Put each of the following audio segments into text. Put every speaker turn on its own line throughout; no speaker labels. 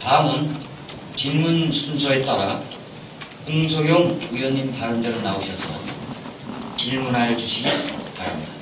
다음은 질문 순서에 따라 홍석용 의원님 발언대로 나오셔서 질문하여 주시기 바랍니다.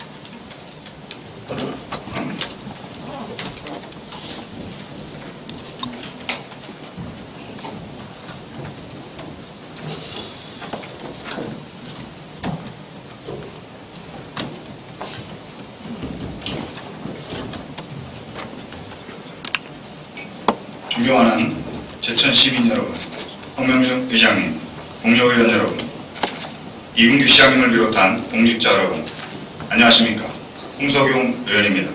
존경하는 제천 시민 여러분, 홍명준 의장님, 공여의원 여러분, 이근규 시장님을 비롯한 공직자 여러분, 안녕하십니까? 홍석용 의원입니다.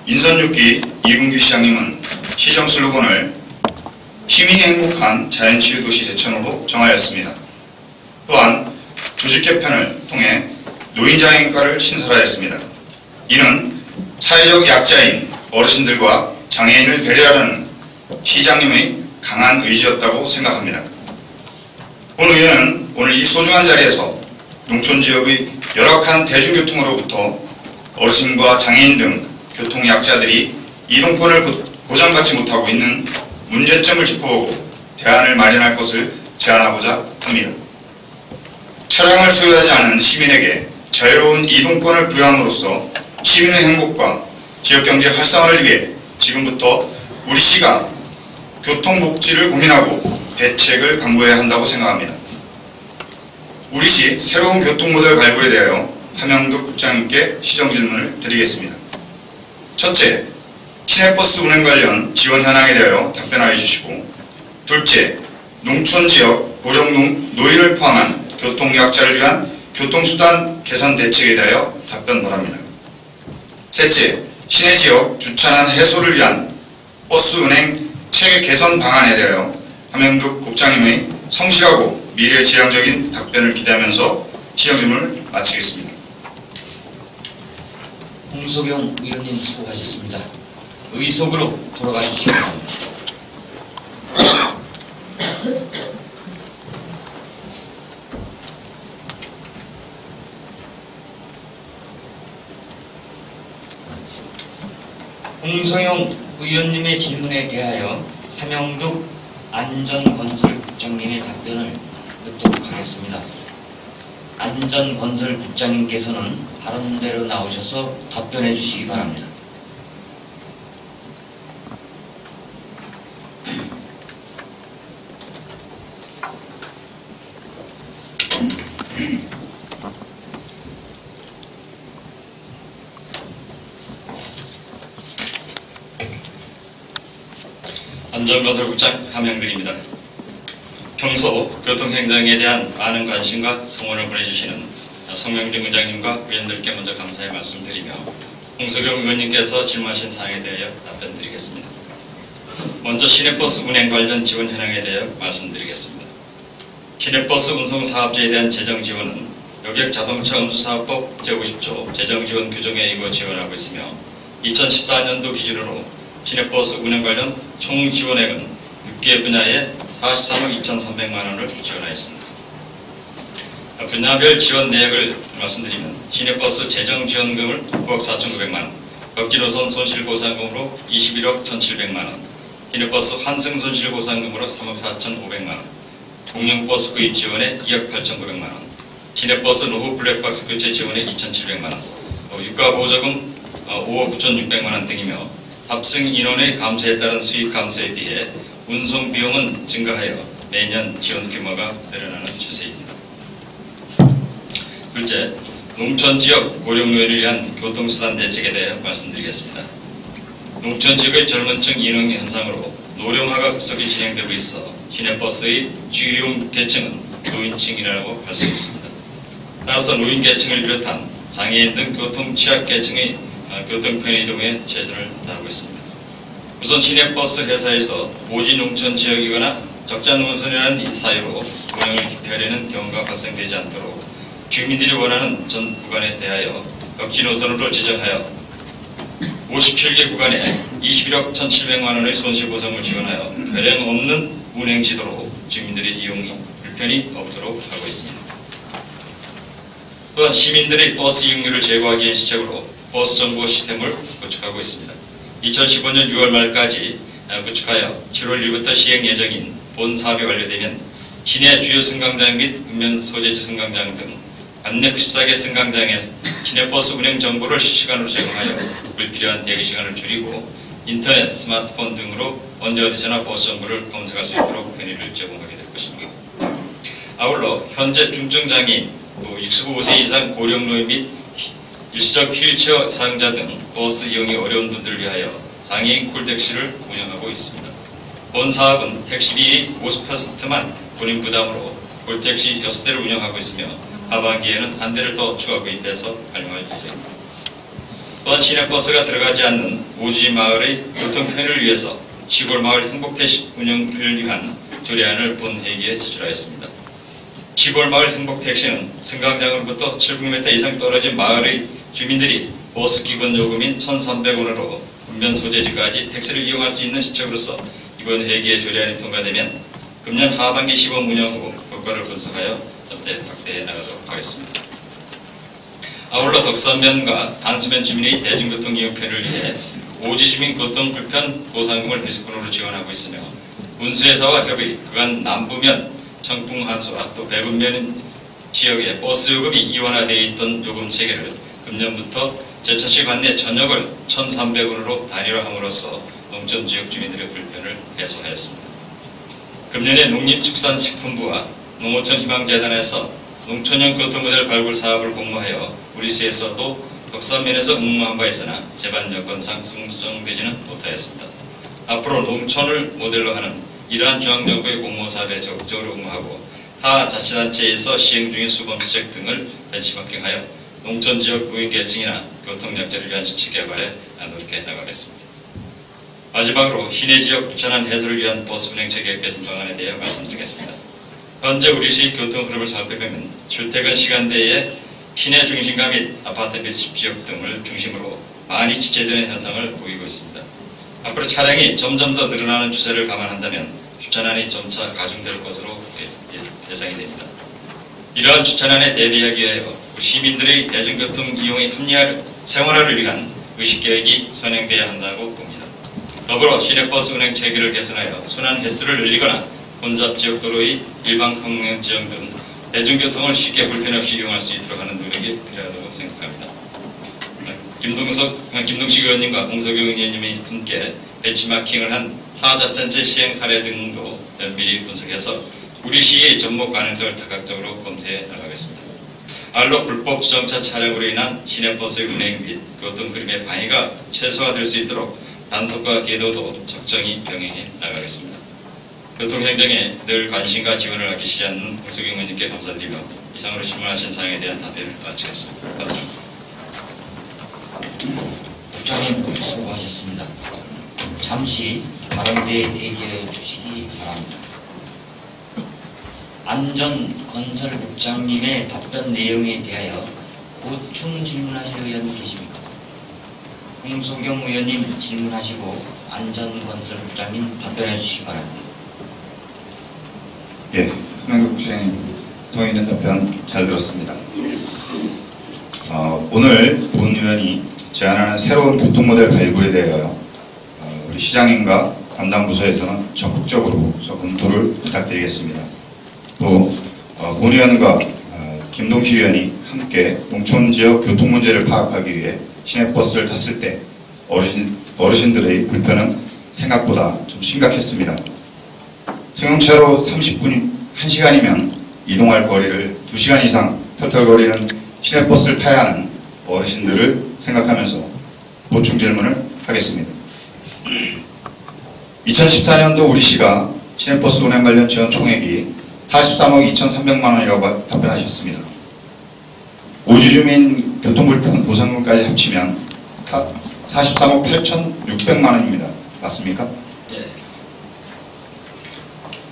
인선 6기 이근규 시장님은 시정 슬로건을 시민이 행복한 자연치유도시 제천으로 정하였습니다. 또한 조직 개편을 통해 노인장애인과를 신설하였습니다. 이는 사회적 약자인 어르신들과 장애인을 배려하려는 시장님의 강한 의지였다고 생각합니다. 본 의원은 오늘 이 소중한 자리에서 농촌지역의 열악한 대중교통으로부터 어르신과 장애인 등 교통약자들이 이동권을 보장받지 못하고 있는 문제점을 짚어보고 대안을 마련할 것을 제안하고자 합니다. 차량을 소유하지 않은 시민에게 자유로운 이동권을 부여함으로써 시민의 행복과 지역경제 활성화를 위해 지금부터 우리 시가 교통복지를 고민하고 대책을 강구해야 한다고 생각합니다. 우리 시 새로운 교통모델 발굴에 대하여 함영득 국장님께 시정질문을 드리겠습니다. 첫째, 시내버스 운행 관련 지원 현황에 대하여 답변하여 주시고, 둘째, 농촌지역 고령 노인을 포함한 교통약자를 위한 교통수단 개선 대책에 대하여 답변 바랍니다. 셋째, 시내지역 주차난 해소를 위한 버스 운행 체계 개선 방안에 대하여 함영득 국장님의 성실하고 미래지향적인 답변을 기대하면서 시정질문을 마치겠습니다.
홍석용 의원님 수고하셨습니다. 의석으로 돌아가 주시기 바랍니다. 홍석용 의원님의 질문에 대하여 함영득 안전건설국장님의 답변을 듣도록 하겠습니다. 안전건설국장님께서는 발언대로 나오셔서 답변해 주시기 바랍니다.
안전건설국장 함영득입니다. 평소 교통행정에 대한 많은 관심과 성원을 보내주시는 성명준 의장님과 의원들께 먼저 감사의 말씀드리며 홍석용 의원님께서 질문하신 사항에 대하여 답변드리겠습니다. 먼저 시내버스 운행 관련 지원 현황에 대하여 말씀드리겠습니다. 시내버스 운송사업자에 대한 재정지원은 여객자동차운수사업법 제50조 재정지원 규정에 의거 지원하고 있으며 2014년도 기준으로 시내버스 운행 관련 총 지원액은 6개 분야에 43억 2,300만 원을 지원하였습니다. 분야별 지원 내역을 말씀드리면 시내버스 재정지원금을 9억 4,900만 원, 걷기노선 손실보상금으로 21억 1,700만 원, 시내버스 환승 손실보상금으로 3억 4,500만 원, 공영버스 구입 지원에 2억 8,900만 원, 시내버스 노후 블랙박스 교체 지원에 2,700만 원, 유가보조금 5억 9,600만 원 등이며 탑승 인원의 감소에 따른 수익 감소에 비해 운송 비용은 증가하여 매년 지원 규모가 늘어나는 추세입니다. 둘째, 농촌지역 고령노인을 위한 교통수단 대책에 대해 말씀드리겠습니다. 농촌지역의 젊은층 인원 현상으로 노령화가 급속히 진행되고 있어 시내버스의 주요 계층은 노인층이라고 할 수 있습니다. 따라서 노인계층을 비롯한 장애인 등 교통 취약계층의 교통편 이동에 최선을 다하고 있습니다. 우선 시내버스 회사에서 오지 농촌 지역이거나 적자 농촌이라는 사유로 운행을 기피하려는 경우가 발생되지 않도록 주민들이 원하는 전 구간에 대하여 걷기 노선으로 지정하여 57개 구간에 21억 1,700만 원의 손실보상을 지원하여 결행 없는 운행 지도로 주민들의 이용이 불편이 없도록 하고 있습니다. 또한 시민들의 버스 이용료를 제고하기 위한 시책으로 버스 정보 시스템을 구축하고 있습니다. 2015년 6월 말까지 구축하여 7월 1일부터 시행 예정인 본 사업이 완료되면 시내 주요 승강장 및 읍면 소재지 승강장 등 관내 94개 승강장에 시내버스 운행 정보를 실시간으로 제공하여 불필요한 대기 시간을 줄이고 인터넷, 스마트폰 등으로 언제 어디서나 버스 정보를 검색할 수 있도록 편의를 제공하게 될 것입니다. 아울러 현재 중증장애인, 65세 이상 고령노인 및 일시적 휠체어 사용자 등 버스 이용이 어려운 분들을 위하여 장애인 콜택시를 운영하고 있습니다. 본 사업은 택시비 50%만 본인 부담으로 콜택시 6대를 운영하고 있으며 하반기에는 한 대를 더 추가 구입해서 활용할 예정입니다. 또한 시내버스가 들어가지 않는 오지 마을의 교통 편의를 위해서 시골 마을 행복택시 운영을 위한 조례안을 본 회기에 제출하였습니다. 시골 마을 행복택시는 승강장으로부터 700m 이상 떨어진 마을의 주민들이 버스 기본 요금인 1,300원으로 읍면 소재지까지 택시를 이용할 수 있는 시책으로서 이번 회기의 조례안이 통과되면 금년 하반기 시범 운영 후 효과를 분석하여 전대 확대해 나가도록 하겠습니다. 아울러 덕산면과 안수면 주민의 대중교통 이용 편의를 위해 오지 주민 교통 불편 보상금을 회수권으로 지원하고 있으며 운수회사와 협의 그간 남부면 청풍 한수와 또 백운면 지역의 버스 요금이 이원화되어 있던 요금 체계를 금년부터 제천시 관내 전역을 1,300원으로 단일화함으로써 농촌 지역 주민들의 불편을 해소하였습니다. 금년에 농림축산식품부와 농어촌 희망재단에서 농촌형 교통모델 발굴 사업을 공모하여 우리 시에서도 덕산면에서 응모한 바 있으나 제반 여건상 선정되지는 못하였습니다. 앞으로 농촌을 모델로 하는 이러한 중앙정부의 공모 사업에 적극적으로 응모하고 타 자치단체에서 시행 중인 수범시책 등을 벤치마킹하여 농촌 지역 노인계층이나 교통약자를 위한 지치 개발에 노력해 나가겠습니다. 마지막으로 시내 지역 유천한 해소를 위한 버스 운행 체계 개선 방안에 대해 말씀드리겠습니다. 현재 우리시 교통 흐름을 살펴보면 출퇴근 시간대에 시내 중심가 및 아파트 밀집 지역 등을 중심으로 많이 지체되는 현상을 보이고 있습니다. 앞으로 차량이 점점 더 늘어나는 추세를 감안한다면 주차난이 점차 가중될 것으로 예상이 됩니다. 이러한 주차난에 대비하기 위하여 시민들의 대중교통 이용의 합리화를 생활화를 위한 의식계획이 선행돼야 한다고 봅니다. 더불어 시내버스 운행 체계를 개선하여 순환 횟수를 늘리거나 혼잡 지역도로의 일반 평행 지역 등 대중교통을 쉽게 불편 없이 이용할 수 있도록 하는 노력이 필요하다고 생각합니다. 김동식 의원님과 홍석영 의원님이 함께 벤치마킹을 한 타자센체 시행 사례 등도 면밀히 분석해서 우리 시의 접목 가능성을 다각적으로 검토해 나가겠습니다. 알로 불법 주정차 차량으로 인한 시내버스의 운행 및 교통 흐름의 방해가 최소화될 수 있도록 단속과 계도도 적정히 병행해 나가겠습니다. 교통행정에 늘 관심과 지원을 아끼시지 않는 홍석영 의원님께 감사드리며 이상으로 질문하신 사항에 대한 답변을 마치겠습니다. 감사합니다.
국장님 수고하셨습니다. 잠시 발언대에 대기해 주시기 바랍니다. 안전건설국장님의 답변 내용에 대하여 보충 질문하실 의원 계십니까? 홍석영 의원님 질문하시고 안전건설국장님 답변해 주시기 바랍니다.
예, 한명국장님 성의있는 답변 잘 들었습니다. 오늘 본 의원이 제안하는 새로운 교통모델 발굴에 대하여 우리 시장님과 담당 부서에서는 적극적으로 검토를 부탁드리겠습니다. 또 본 의원과 김동식 의원이 함께 농촌 지역 교통 문제를 파악하기 위해 시내버스를 탔을 때 어르신들의 불편은 생각보다 좀 심각했습니다. 승용차로 30분, 1시간이면 이동할 거리를 2시간 이상 털털거리는 시내버스를 타야 하는 어르신들을 생각하면서 보충 질문을 하겠습니다. 2014년도 우리 시가 시내버스 운행 관련 지원 총액이 43억 2,300만 원이라고 답변하셨습니다. 오지주민 교통불편 보상금까지 합치면 43억 8,600만 원입니다. 맞습니까?
네.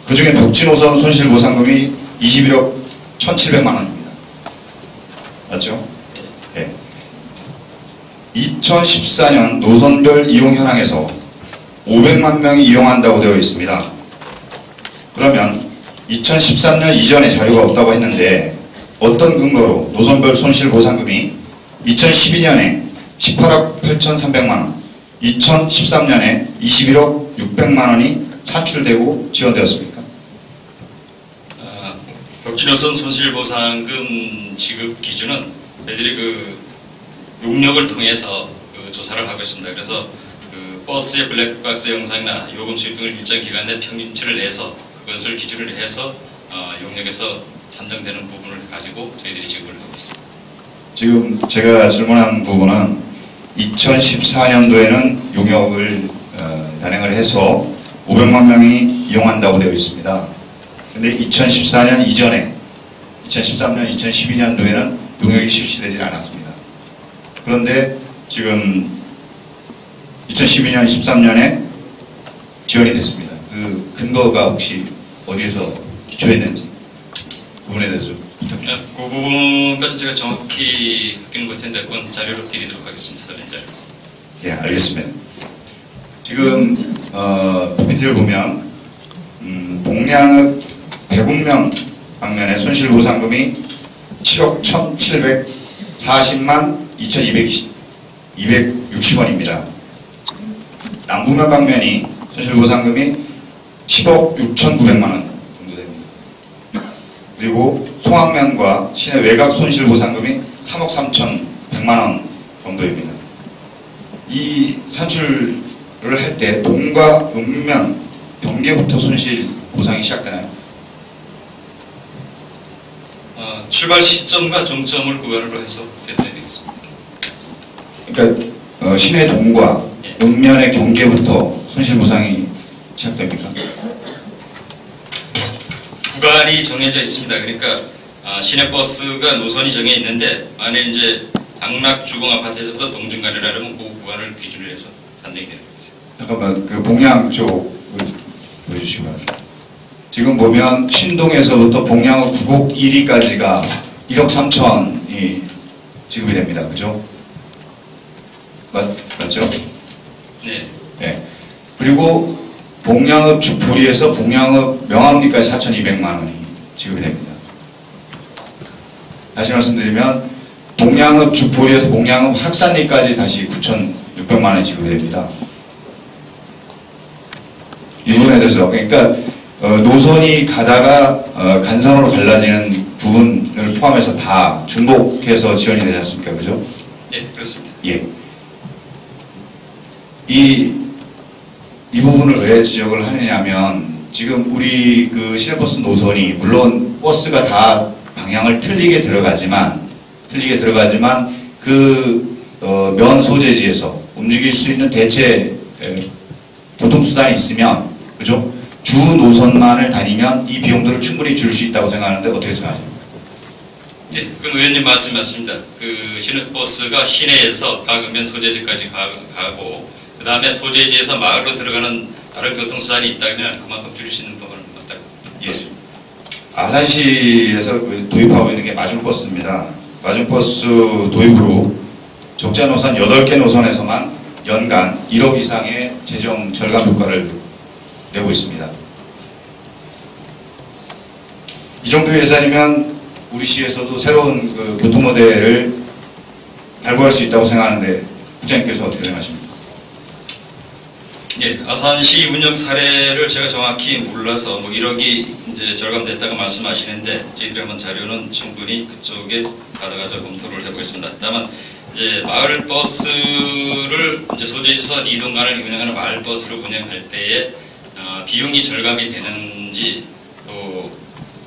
그 중에 벽지노선 손실보상금이 21억 1,700만 원입니다. 맞죠? 네. 2014년 노선별 이용 현황에서 500만 명이 이용한다고 되어 있습니다. 그러면 2013년 이전에 자료가 없다고 했는데 어떤 근거로 노선별 손실보상금이 2012년에 18억 8,300만 원, 2013년에 21억 600만 원이 산출되고 지원되었습니까?
벽지노선 손실보상금 지급 기준은 저희들이 그 용역을 통해서 그 조사를 하고 있습니다. 그래서 그 버스의 블랙박스 영상이나 요금 수입 등을 일정 기간 내 평균치를 내서 그것을 기준으로 해서 용역에서 산정되는 부분을 가지고 저희들이 지급을 하고 있습니다.
지금 제가 질문한 부분은 2014년도에는 용역을 단행을 해서 500만 명이 이용한다고 되어 있습니다. 근데 2014년 이전에 2013년, 2012년도에는 용역이 실시되지 않았습니다. 그런데 지금 2012년, 13년에 지원이 됐습니다. 그 근거가 혹시 어디에서 기초했는지 그 부분에 대해서 부탁드립니다.
그 부분까지 제가 정확히 바뀌는 것 같은데 그건 자료로 드리도록 하겠습니다. 서면 자료.
예, 알겠습니다. 지금 PPT를 보면 복량읍 배군명 방면에 손실보상금이 7억 1,740만 2,260원입니다. 남부면 방면이 손실보상금이 10억 6,900만 원 정도 됩니다. 그리고 송악면과 시내 외곽 손실보상금이 3억 3,100만 원 정도입니다. 이 산출을 할 때 동과 읍면 경계부터 손실보상이 시작되나요?
출발 시점과 종점을 구간으로 해서 계산해 드리겠습니다.
그러니까 시내 동과 읍면의 경계부터 손실보상이 시작됩니까?
구간이 정해져 있습니다. 그러니까 시내버스가 노선이 정해 있는데 만약 이제 당락주공 아파트에서부터 동중간이라면 그 구간을 기준으로 해서 산정이 되는 거죠.
잠깐만 그 복량 쪽 보여주시기 바랍니다. 지금 보면 신동에서부터 복량읍 9곡 1위까지가 1억 3천이 지급이 됩니다. 그죠? 맞죠?
네.
네. 그리고 복량읍 주포리에서 복량읍 명암리까지 4,200만 원이 지급이 됩니다. 다시 말씀드리면 복량읍 주포리에서 복량읍 학산리까지 다시 9,600만 원이 지급이 됩니다. 이 부분에 대해서 그러니까 노선이 가다가 간선으로 갈라지는 부분을 포함해서 다 중복해서 지원이 되지 않습니까? 그죠?
네, 그렇습니다.
예. 이 부분을 왜 지적을 하느냐면 지금 우리 그 시내버스 노선이 물론 버스가 다 방향을 틀리게 들어가지만 그 면 소재지에서 움직일 수 있는 대체 교통수단이 있으면 그죠? 주 노선만을 다니면 이 비용들을 충분히 줄 수 있다고 생각하는데 어떻게 생각하십니까?
네, 그 의원님 말씀 맞습니다. 그 시내버스가 시내에서 각 읍면 소재지까지 가고 그 다음에 소재지에서 마을로 들어가는 다른 교통수단이 있다면 그만큼 줄일 수 있는 부분은 맞다고 봤습니다.
아산시에서 도입하고 있는 게 마중버스입니다. 마중버스 도입으로 적자 노선 8개 노선에서만 연간 1억 이상의 재정 절감 효과를 내고 있습니다. 이 정도 예산이면 우리 시에서도 새로운 그 교통 모델을 발굴할 수 있다고 생각하는데 국장님께서 어떻게 생각하십니까?
예, 아산시 운영 사례를 제가 정확히 몰라서 1억이 이제 절감됐다고 말씀하시는데 저희들이 한번 자료는 충분히 그쪽에 받아가지고 검토를 해보겠습니다. 다만 이제 마을 버스를 이제 소재지에서 이동간을 운영하는 마을 버스를 운영할 때에 비용이 절감이 되는지 또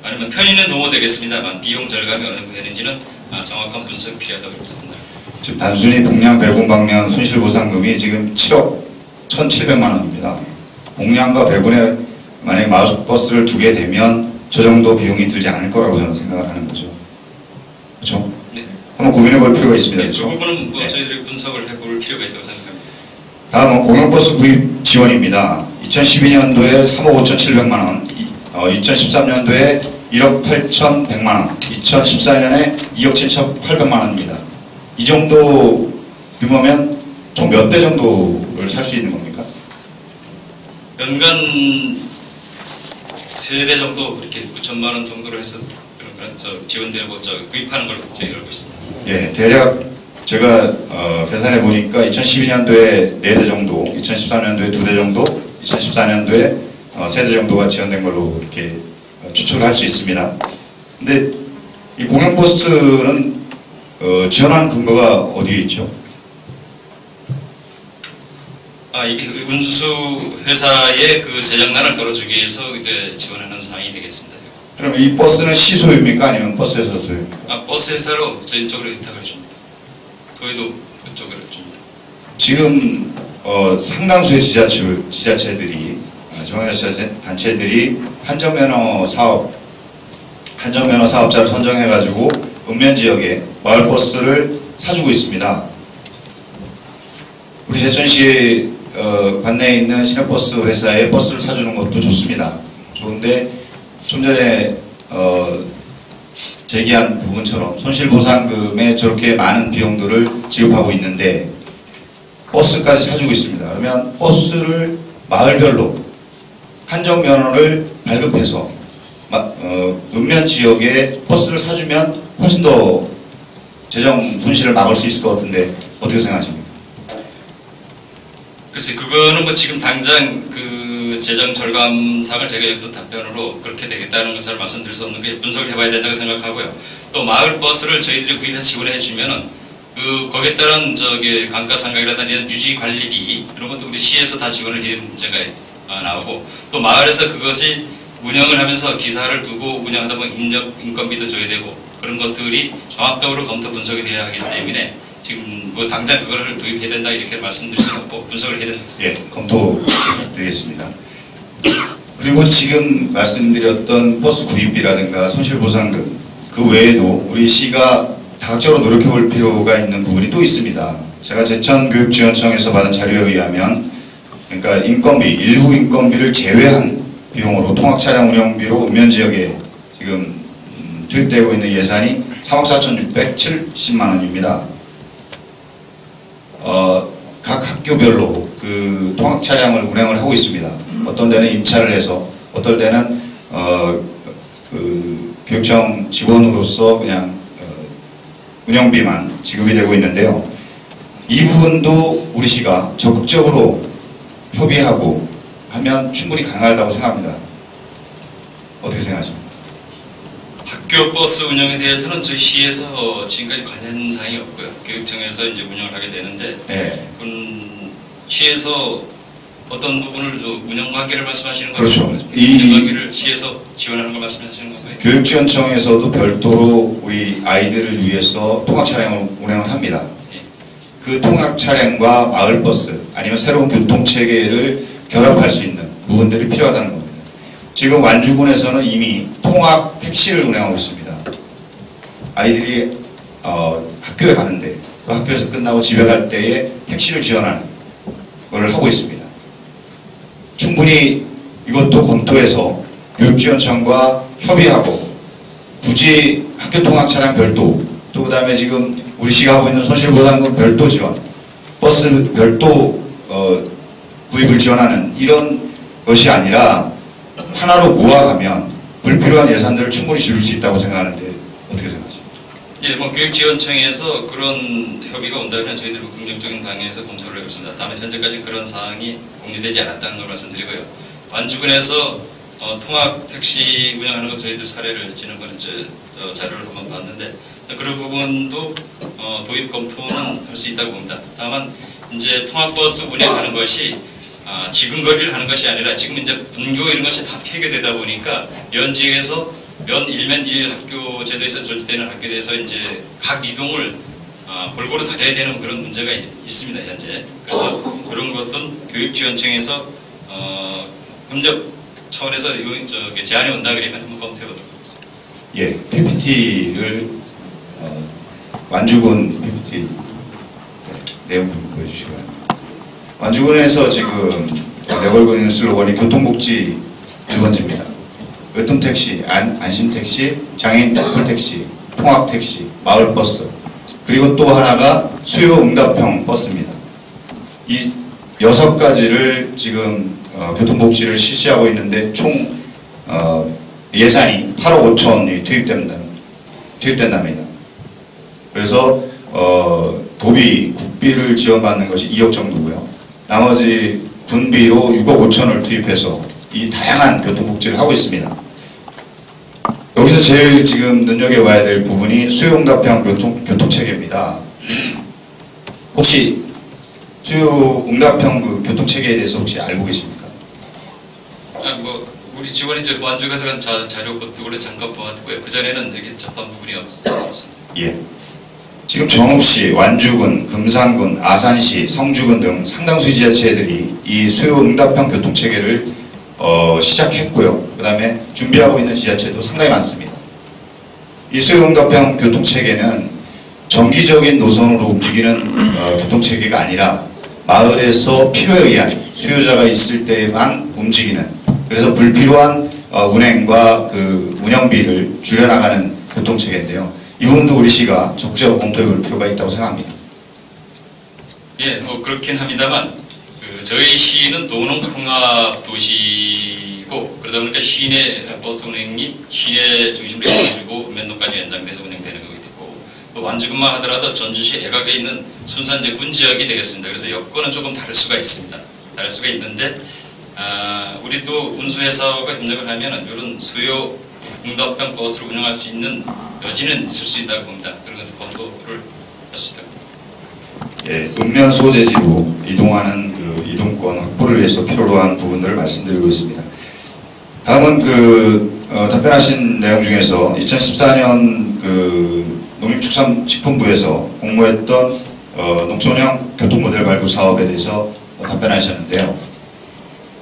아니면 편의는 도모되겠습니다만 비용 절감이 어느 정도 되는지는 정확한 분석이 필요하다고 그렇습니다.
지금 단순히 복량 배군 방면 손실보상금이 지금 7억 1,700만 원입니다. 복량과 배군에 만약에 마을버스를 두게 되면 저 정도 비용이 들지 않을 거라고 저는 생각을 하는 거죠. 그렇죠?
네.
한번 고민해 볼 필요가 있습니다.
네,
그렇죠?
그 부분은
네.
저희들이 분석을 해볼 필요가 있다고 생각합니다.
다음은 공영버스 구입 지원입니다. 2012년도에 3억 5,700만 원, 2013년도에 1억 8,100만 원, 2014년에 2억 7,800만 원입니다. 이 정도 규모면 총 몇 대 정도를 살 수 있는 겁니까?
연간 3대 정도 이렇게 9천만 원 정도로 해서 지원되고 구입하는 걸로 저희가 알고 있습니다.
예, 대략 제가 계산해 보니까 2012년도에 4대 정도, 2013년도에 2대 정도, 2014년도에 3대 정도가 지원된 걸로 이렇게 추측을 할 수 있습니다. 근데 이 공영버스는 지원한 근거가 어디에 있죠?
이게 운수 회사의 그 재정난을 덜어주기 위해서 그때 지원하는 사항이 되겠습니다.
그럼 이 버스는 시 소유입니까? 아니면 버스 회사 소유입니까?
버스 회사로 저희 쪽으로 위탁을 해줍니다. 저희도 그쪽으로 해줍니다.
지금 상당수의 지자체들이 지방자치단체들이 한정면허 사업자를 선정해가지고 읍면 지역에 마을 버스를 사주고 있습니다. 우리 제천시 관내에 있는 시내버스 회사에 버스를 사주는 것도 좋습니다. 좋은데 좀 전에 제기한 부분처럼 손실보상금에 저렇게 많은 비용들을 지급하고 있는데 버스까지 사주고 있습니다. 그러면 버스를 마을별로 한정면허를 발급해서 읍면 지역에 버스를 사주면 훨씬 더 재정 손실을 막을 수 있을 것 같은데 어떻게 생각하십니까?
글쎄 그거는 뭐 지금 당장 그 재정 절감상을 제가 여기서 답변으로 그렇게 되겠다는 것을 말씀드릴 수 없는 게 분석을 해봐야 된다고 생각하고요. 또 마을 버스를 저희들이 구입해서 지원해 주면은 거기에 따른 감가상각이라든지 유지 관리비 이런 것도 우리 시에서 다 지원을 해야 문제가 나오고 또 마을에서 그것이 운영을 하면서 기사를 두고 운영하다 보면 인건비도 줘야 되고 그런 것들이 종합적으로 검토 분석이 돼야 하기 때문에 지금 뭐 당장 그거를 도입해야 된다 이렇게 말씀드릴 수는 없고 분석을 해야 된다.
예, 검토드리겠습니다. 그리고 지금 말씀드렸던 버스 구입비라든가 손실보상금 그 외에도 우리 시가 다각적으로 노력해 볼 필요가 있는 부분이 또 있습니다. 제가 제천교육지원청에서 받은 자료에 의하면 그러니까 일부 인건비를 제외한 비용으로 통학차량 운영비로 읍면 지역에 지금 투입되고 있는 예산이 3억 4,670만 원입니다. 각 학교별로 그 통학 차량을 운행을 하고 있습니다. 어떤 데는 임차를 해서, 어떨 때는 그 교육청 직원으로서 그냥 운영비만 지급이 되고 있는데요. 이 부분도 우리 시가 적극적으로 협의하고 하면 충분히 가능하다고 생각합니다. 어떻게 생각하십니까?
학교 버스 운영에 대해서는 저희 시에서 지금까지 관여한 사항이 없고요. 교육청에서 이제 운영을 하게 되는데,
네.
시에서 어떤 부분을 운영 관계를 말씀하시는 거죠?
그렇죠.
운영 관계를 시에서 지원하는 걸 말씀하시는 건가요?
교육지원청에서도 별도로 우리 아이들을 위해서 통학 차량을 운행을 합니다.
예.
그 통학 차량과 마을 버스 아니면 새로운 교통 체계를 결합할 수 있는 부분들이 필요하다는 겁니다. 지금 완주군에서는 이미 통학 택시를 운행하고 있습니다. 아이들이 학교에 가는데 또 학교에서 끝나고 집에 갈 때에 택시를 지원하는 걸 하고 있습니다. 충분히 이것도 검토해서 교육지원청과 협의하고 굳이 학교 통학 차량 별도 또 그 다음에 지금 우리 시가 하고 있는 손실보상금 별도 지원 버스 별도 구입을 지원하는 이런 것이 아니라 하나로 모아가면 불필요한 예산들을 충분히 줄일 수 있다고 생각하는데 어떻게 생각하십니까?
예, 교육지원청에서 그런 협의가 온다면 저희들도 긍정적인 방향에서 검토를 해보겠습니다. 다만 현재까지 그런 사항이 공유되지 않았다는 걸 말씀드리고요. 완주군에서 통학 택시 운영하는 것 저희들 사례를 지난번에 자료를 한번 봤는데 그런 부분도 도입 검토는 할 수 있다고 봅니다. 다만 이제 통학버스 운행하는 것이 지근거리를 하는 것이 아니라 지금 이제 분교 이런 것이 다 폐교되다 보니까 연지에서 일면일 학교 제도에서 존재되는 학교에 대해서 이제 각 이동을 골고루 다녀야 되는 그런 문제가 있습니다, 현재. 그래서 그런 것은 교육지원청에서 협력 차원에서 제안이 온다 그러면 한번 검토해 보도록 하겠습니다.
예, PPT를 완주군 PPT 내용 좀 보여주시기 바랍니다. 완주군에서 지금 내걸고 있는 슬로건이 교통복지 1번지입니다. 으뜸택시, 안심택시, 장애인 택시, 통학택시, 마을버스 그리고 또 하나가 수요응답형 버스입니다. 이 6가지를 지금 교통복지를 실시하고 있는데 총 예산이 8억 5천이 투입된답니다. 그래서 도비, 국비를 지원받는 것이 2억 정도고요. 나머지 군비로 6억 5천을 투입해서 이 다양한 교통복지를 하고 있습니다. 여기서 제일 지금 눈여겨봐야 될 부분이 수요응답형 교통체계입니다. 혹시 수요응답형 그 교통체계에 대해서 혹시 알고 계십니까?
우리 직원이 이제 완주 가서 간 자료 것도 잠깐 보았고요. 그 전에는 이렇게 접한 부분이 없습니다.
예. 지금 정읍시, 완주군, 금산군, 아산시, 성주군 등 상당수 지자체들이 이 수요응답형 교통체계를 시작했고요. 그 다음에 준비하고 있는 지자체도 상당히 많습니다. 이 수요응답형 교통체계는 정기적인 노선으로 움직이는 교통체계가 아니라 마을에서 필요에 의한 수요자가 있을 때만 움직이는, 그래서 불필요한 운행과 그 운영비를 줄여나가는 교통체계인데요. 이 부분도 우리 시가 적극적으로 검토해 볼 필요가 있다고 생각합니다.
예, 그렇긴 합니다만 저희 시는 도농통합 도시고 그러다 보니까 시내 버스 운행이 시내 중심으로 이루어지고 면도까지 연장돼서 운행되는 거기 있고, 또 완주군만 하더라도 전주시 애각에 있는 순산 군 지역이 되겠습니다. 그래서 여건은 조금 다를 수가 있습니다. 다를 수가 있는데 우리 또 운수회사가 협력을 하면은 이런 수요 응답형 버스를 운영할 수 있는 여지는 있을 수 있다고 봅니다. 그런 것도 검토를 할 수 있다고.
예, 읍면 소재지로 이동하는 그 이동권 확보를 위해서 필요로 한 부분들을 말씀드리고 있습니다. 다음은 답변하신 내용 중에서 2014년 농림축산식품부에서 공모했던 농촌형 교통모델 발굴 사업에 대해서 답변하셨는데요.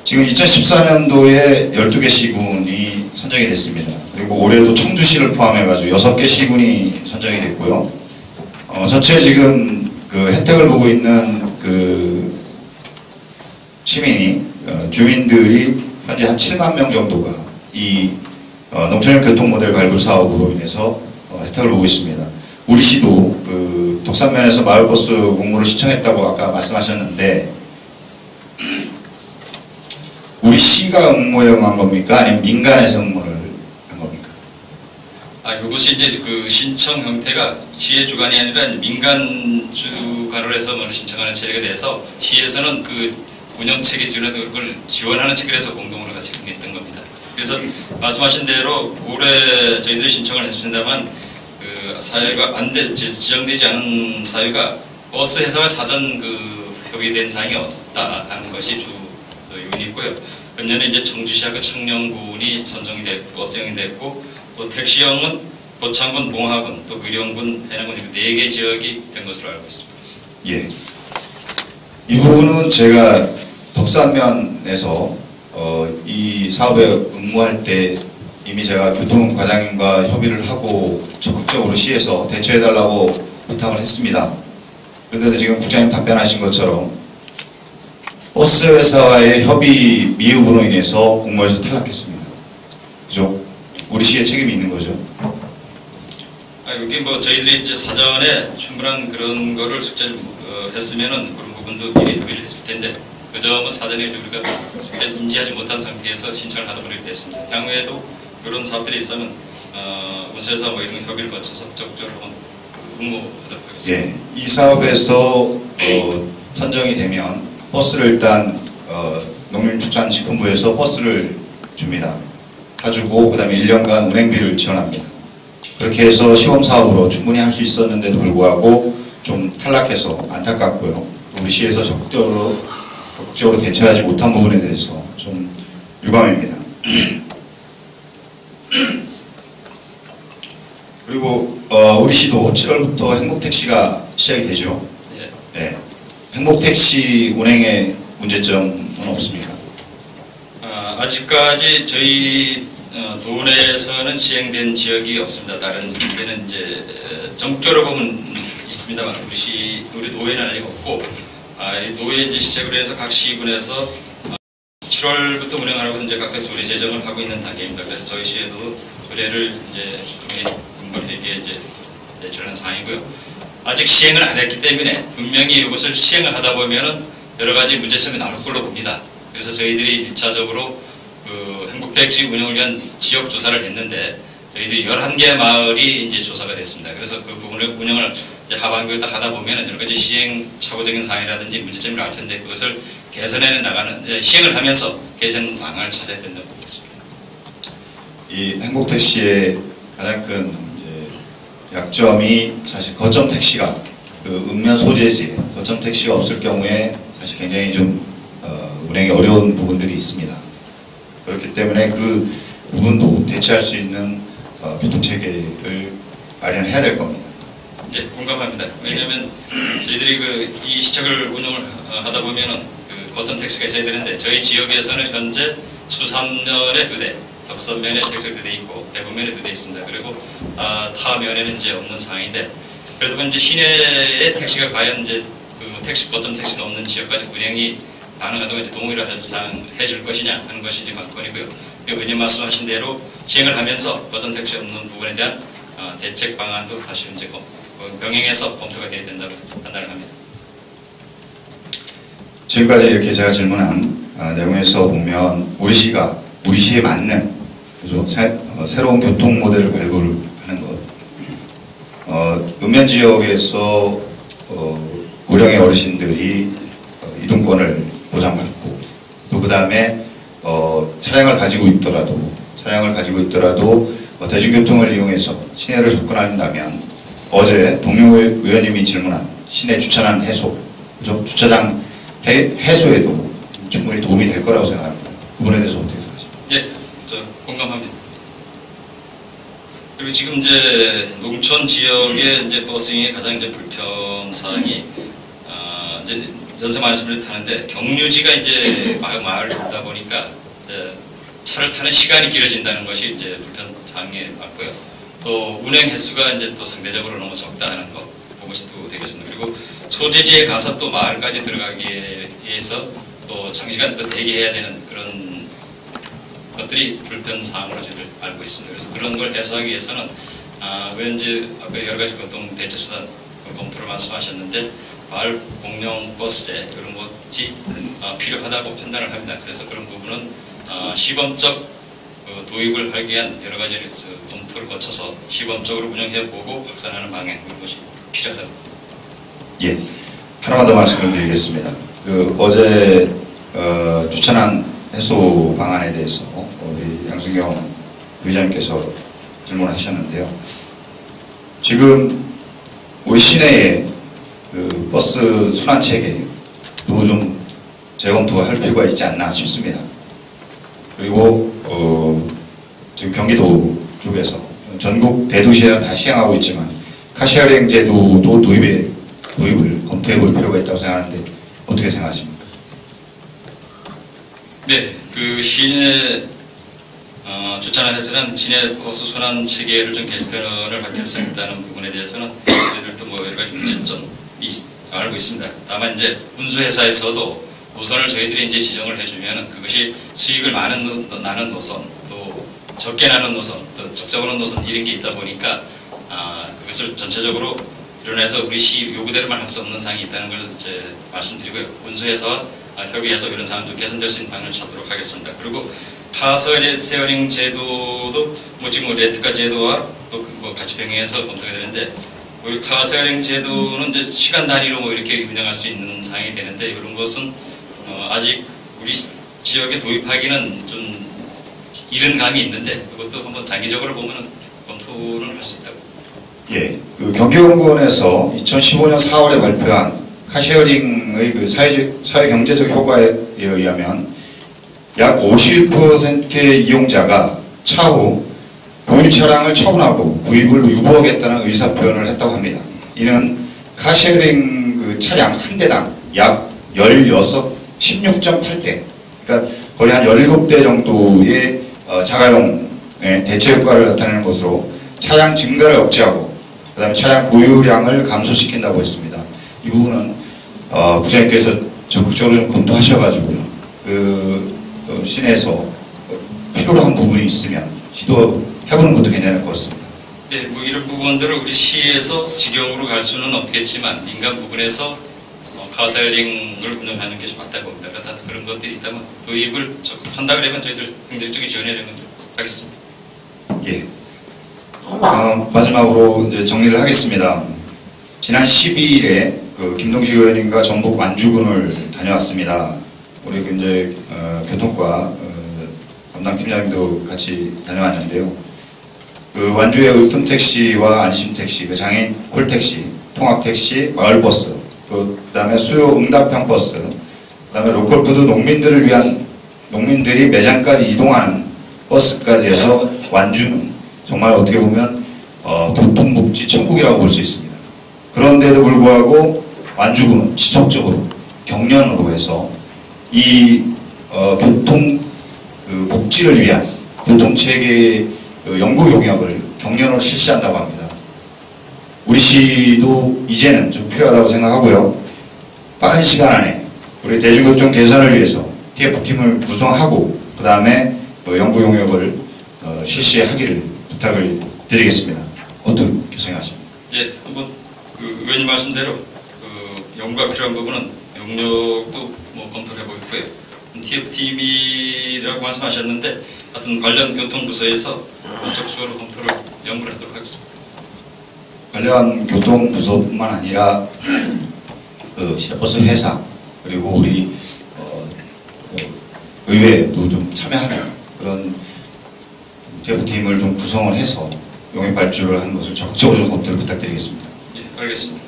지금 2014년도에 12개 시군이 선정이 됐습니다. 그리고 올해도 청주시를 포함해가지고 6개 시군이 선정이 됐고요. 전체 지금 그 혜택을 보고 있는 그 시민이, 주민들이 현재 한 7만 명 정도가 이 농촌형 교통모델 발굴 사업으로 인해서 혜택을 보고 있습니다. 우리 시도 그 덕산면에서 마을버스 공모를 신청했다고 아까 말씀하셨는데, 우리 시가 응모에 응한 겁니까? 아니면 민간에서 응모를 한 겁니까?
이것이 이제 그 신청 형태가 시의 주관이 아니라 민간 주관으로 해서 신청하는 체계가 돼서 시에서는 그 운영 체계 지원하는 그걸 지원하는 체계를 해서 공동으로 같이 했던 겁니다. 그래서 말씀하신 대로 올해 저희들이 신청을 했습니다만 그 사유가 지정되지 않은 사유가 버스 회사와 사전 협의된 사항이 없다 하는 것이 주 요인이고요. 금년에 이제 청주시하고 청령군이 선정이 됐고 버스형이 됐고, 또 택시형은 고창군, 봉화군, 또 의령군, 해남군 4개 지역이 된 것으로 알고 있습니다.
예. 이 부분은 제가 덕산면에서 이 사업에 응모할 때 이미 제가 교통과장님과 협의를 하고 적극적으로 시에서 대처해달라고 부탁을 했습니다. 그런데도 지금 국장님 답변하신 것처럼 버스 회사와의 협의 미흡으로 인해서 공모에서 탈락했습니다. 그죠? 우리 시에 책임이 있는 거죠.
여기 저희들이 이제 사전에 충분한 그런 거를 숙제를 했으면은 그런 부분도 미리 협의를 했을 텐데, 그 점은 사전에 우리가 숙제를 인지하지 못한 상태에서 신청을 하다 보게 됐습니다. 향후에도 이런 사업들이 있으면 운수회사 이런 협의를 거쳐서 적극적으로 응모하도록 하겠습니다.
예, 이 사업에서 선정이 되면 버스를 일단 농림축산식품부에서 버스를 줍니다. 사주고 그 다음에 1년간 운행비를 지원합니다. 그렇게 해서 시범사업으로 충분히 할 수 있었는데도 불구하고 좀 탈락해서 안타깝고요. 우리 시에서 적극적으로 대처하지 못한 부분에 대해서 좀 유감입니다. 그리고 우리 시도 7월부터 행복택시가 시작이 되죠. 네. 행복택시 운행에 문제점은 없습니까?
아직까지 저희 도 내에서는 시행된 지역이 없습니다. 다른 데는 이제 전국적으로 보면 있습니다만 우리 도에는 아직 없고, 이 도에 이제 시책으로 해서 각 시군에서 7월부터 운행하라고 이제 각각 조례 제정을 하고 있는 단계입니다. 그래서 저희 시에도 조례를 이제 군벌회계에 이제 제출한 사항이고요. 아직 시행을 안 했기 때문에 분명히 이것을 시행을 하다 보면은 여러 가지 문제점이 나올 걸로 봅니다. 그래서 저희들이 1차적으로 행복택시 운영을 위한 지역 조사를 했는데 저희들이 11개 마을이 이제 조사가 됐습니다. 그래서 그 부분을 운영을 이제 하반기에 딱 하다 보면 여러 가지 시행착오적인 사항이라든지 문제점이 나올 텐데 그것을 개선해 나가는 시행을 하면서 개선 방안을 찾아야 된다고 보겠습니다.
이 행복택시의 가장 큰 이제 약점이 사실 거점 택시가 그 읍면 소재지에 거점 택시가 없을 경우에 사실 굉장히 좀 운행이 어려운 부분들이 있습니다. 그렇기 때문에 그 부분도 대체할 수 있는 교통체계를 마련해야 될 겁니다.
네, 공감합니다. 왜냐하면 저희들이 이 시책을 운영을 하다 보면은 그 거점 택시가 있어야 되는데 저희 지역에서는 현재 수산면에 2대, 덕선면에 택시가 2대 있고 대구면에 2대 있습니다. 그리고 타 면에는 이제 없는 상황인데 그래도 이제 시내의 택시가 과연 이제 그 거점 택시가 없는 지역까지 운행이 가능하다고 이제 동의를 해줄 것이냐 하는 것이 이제 관건이고요. 의원님 말씀하신 대로 시행을 하면서 거점 택시 없는 부분에 대한 대책 방안도 다시 이제 병행해서 검토가 되어야 된다고 판단을 합니다.
지금까지 이렇게 제가 질문한 내용에서 보면 우리 시에 맞는 그죠? 새로운 교통 모델을 발굴하는 것, 읍면 지역에서 고령의 어르신들이 이동권을 보장받고 또 그 다음에 차량을 가지고 있더라도 대중교통을 이용해서 시내를 접근한다면 어제 동료 의원님이 질문한 시내 주차장 해소, 그죠? 주차장 해소에도 충분히 도움이 될 거라고 생각합니다. 그 부분에 대해서 어떻게 생각하십니까?
예, 저 공감합니다. 그리고 지금 이제 농촌 지역의 이제 버스ing의 가장 이제 불편 사항이 이제 연세 많으신 분들이 타는데 경유지가 이제 마을을 듣다 보니까 이제 차를 타는 시간이 길어진다는 것이 이제 불편 사항에 맞고요. 또 운행 횟수가 이제 또 상대적으로 너무 적다는 거 그것이 또 되겠습니다. 그리고 소재지에 가서 또 마을까지 들어가기 위해서 또 장시간 또 대기해야 되는 그런 것들이 불편 사항으로 저희들 알고 있습니다. 그래서 그런 걸 해소하기 위해서는 왠지 아까 여러 가지 교통 대체 수단 검토를 말씀하셨는데 마을 공용 버스제 이런 것이 필요하다고 판단을 합니다. 그래서 그런 부분은 시범적 도입을 하기 위한 여러 가지 검토를 거쳐서 시범적으로 운영해보고 확산하는 방향 이런 것이 필요하다.
예, 하나만 더 말씀을 드리겠습니다. 어제 추천한 해소 방안에 대해서 우리 양승경 의장님께서 질문하셨는데요. 지금 우리 시내에 버스 순환 체계도 좀 재검토할 필요가 있지 않나 싶습니다. 그리고 지금 경기도 쪽에서 전국 대도시에는 다 시행하고 있지만 카시어링 제도도 도입을 검토해 볼 필요가 있다고 생각하는데 어떻게 생각하십니까?
네, 그 시내 주차나 해서는 시내 버스 순환 체계를 좀 개편을 할 필요성이 있다는 부분에 대해서는 저희들도 뭐 여러 가지 문제점이 알고 있습니다. 다만 이제 운수회사에서도 노선을 저희들이 이제 지정을 해주면 그것이 수익을 나는 노선, 또 적게 나는 노선, 또 적자오는 노선 이런 게 있다 보니까 그것을 전체적으로 이론해서 우리 시 요구대로만 할 수 없는 사항이 있다는 걸 이제 말씀드리고요. 운수회사와 협의해서 이런 사항도 개선될 수 있는 방향을 찾도록 하겠습니다. 그리고 카세어링 제도도 뭐 지금 레트카 제도와 또 뭐 같이 병행해서 검토가 되는데 우리 카세어링 제도는 이제 시간 단위로 뭐 이렇게 운영할 수 있는 사항이 되는데 이런 것은 아직 우리 지역에 도입하기는 좀 이른 감이 있는데 그것도 한번 장기적으로 보면은 검토는 할 수 있다고.
예, 경기연구원에서 2015년 4월에 발표한 카시어링의 그 사회 경제적 효과에 의하면 약 51%의 이용자가 차후 보유 차량을 처분하고 구입을 유보하겠다는 의사 표현을 했다고 합니다. 이는 카시어링 그 차량 한 대당 약 16.8대, 그러니까 거의 한 17대 정도의 자가용 대체 효과를 나타내는 것으로 차량 증가를 억제하고 그 다음에 차량 보유량을 감소시킨다고 했습니다. 이 부분은 부장님께서 적극적으로 좀 검토하셔가지고요. 시내에서 필요로 한 부분이 있으면 시도해보는 것도 괜찮을 것 같습니다.
네, 뭐 이런 부분들을 우리 시에서 직영으로 갈 수는 없겠지만 민간 부분에서 카세어링을 운영하는 것이 맞다고 봅니다. 그러다 그런 것들이 있다면 도입을 적극한다 그러면 저희들 행정적인 지원을 하겠습니다.
예. 마지막으로 이제 정리를 하겠습니다. 지난 12일에 그 김동식 의원님과 전북 완주군을 다녀왔습니다. 우리 이제 교통과 담당팀장님도 같이 다녀왔는데요. 그 완주의 의품택시와 안심택시, 그 장애인 콜택시, 통학택시, 마을버스, 그다음에 수요 응답형 버스, 그다음에 로컬푸드 농민들을 위한 농민들이 매장까지 이동하는 버스까지 해서 완주는 정말 어떻게 보면 교통복지 천국이라고 볼 수 있습니다. 그런데도 불구하고 완주군은 지속적으로 경련으로 해서 이 교통 복지를 위한 교통체계 연구 용역을 경련으로 실시한다고 합니다. 우리 시도 이제는 좀 필요하다고 생각하고요. 빠른 시간 안에 우리 대중교통 개선을 위해서 TF팀을 구성하고 그 다음에 연구 용역을 실시하기를 부탁을 드리겠습니다. 어떻게 생각하십니까?
예, 한번 그 의원님 말씀대로 연구가 필요한 부분은 용역도 검토를 해보겠고요. TF팀이라고 말씀하셨는데 하여튼 관련 교통부서에서 적극적으로 검토를 연구를 하도록 하겠습니다.
관련 교통부서뿐만 아니라 그 시내버스 회사 그리고 우리 의회도 좀 참여하는 그런 TF팀을 좀 구성을 해서 용역 발주를 하는 것을 적극적으로 좀 검토를 부탁드리겠습니다.
예, 알겠습니다.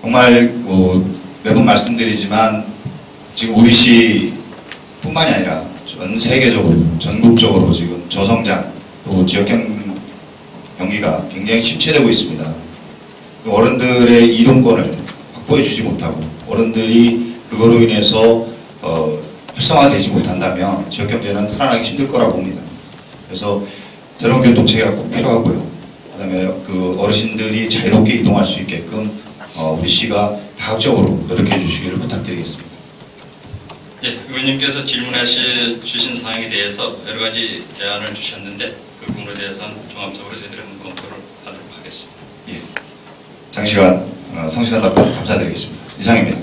정말 매번 말씀드리지만 지금 우리 시뿐만이 아니라 전 세계적으로 전국적으로 지금 저성장 또 지역 경기가 굉장히 침체되고 있습니다. 어른들의 이동권을 확보해 주지 못하고 어른들이 그거로 인해서 활성화되지 못한다면 지역 경제는 살아나기 힘들 거라고 봅니다. 그래서 새로운 교통체계가 꼭 필요하고요. 그다음에 그 어르신들이 자유롭게 이동할 수 있게끔 우리 시가 다각적으로 노력해 주시기를 부탁드리겠습니다.
예, 의원님께서 질문해 주신 사항에 대해서 여러 가지 제안을 주셨는데 그 부분에 대해서는 종합적으로 저희들이 한번 검토를 하도록 하겠습니다.
예, 장시간 성실한 답변 감사드리겠습니다. 이상입니다.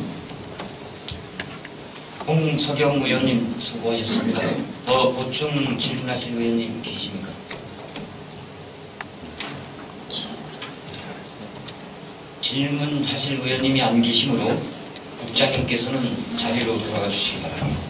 홍석영 의원님 수고하셨습니다. 더 보충 질문하실 의원님 계십니까? 질문하실 의원님이 안 계시므로 국장님께서는 자리로 돌아가 주시기 바랍니다.